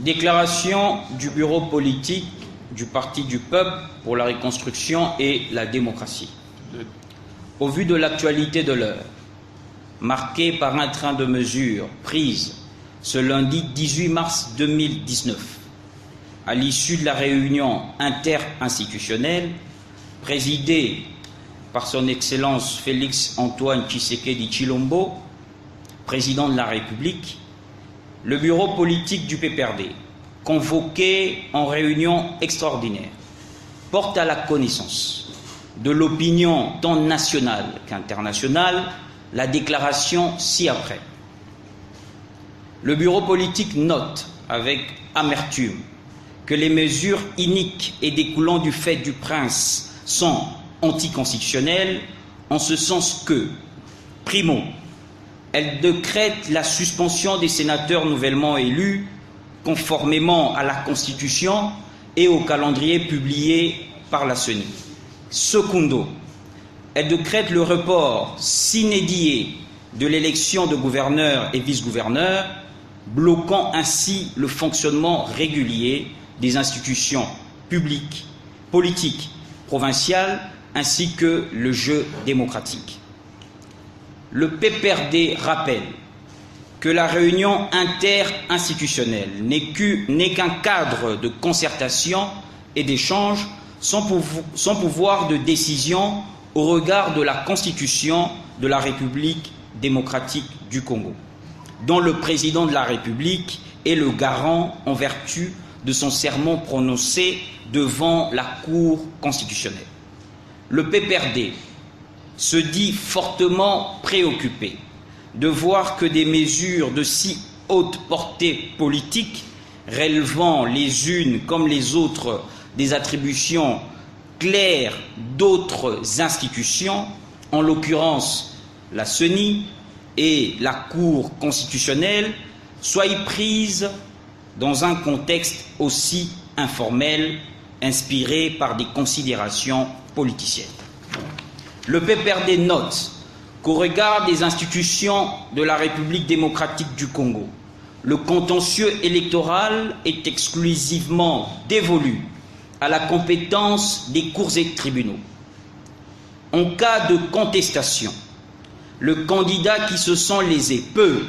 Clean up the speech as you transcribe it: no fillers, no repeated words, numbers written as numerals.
Déclaration du bureau politique du Parti du Peuple pour la reconstruction et la démocratie. Au vu de l'actualité de l'heure, marquée par un train de mesures prises ce lundi 18 mars 2019, à l'issue de la réunion interinstitutionnelle présidée par son Excellence Félix Antoine Tshisekedi Tshilombo, président de la République, le bureau politique du PPRD, convoqué en réunion extraordinaire, porte à la connaissance de l'opinion tant nationale qu'internationale la déclaration ci-après. Le bureau politique note avec amertume que les mesures iniques et découlant du fait du prince sont anticonstitutionnelles en ce sens que, primo, elle décrète la suspension des sénateurs nouvellement élus conformément à la Constitution et au calendrier publié par la CENI. Secundo, elle décrète le report sine die de l'élection de gouverneurs et vice-gouverneurs, bloquant ainsi le fonctionnement régulier des institutions publiques, politiques, provinciales, ainsi que le jeu démocratique. Le PPRD rappelle que la réunion interinstitutionnelle n'est qu'un cadre de concertation et d'échange sans pouvoir de décision au regard de la Constitution de la République démocratique du Congo, dont le président de la République est le garant en vertu de son serment prononcé devant la Cour constitutionnelle. Le PPRD se dit fortement préoccupé de voir que des mesures de si haute portée politique, relevant les unes comme les autres des attributions claires d'autres institutions, en l'occurrence la CENI et la Cour constitutionnelle, soient prises dans un contexte aussi informel, inspiré par des considérations politiciennes. Le PPRD note qu'au regard des institutions de la République démocratique du Congo, le contentieux électoral est exclusivement dévolu à la compétence des cours et tribunaux. En cas de contestation, le candidat qui se sent lésé peut,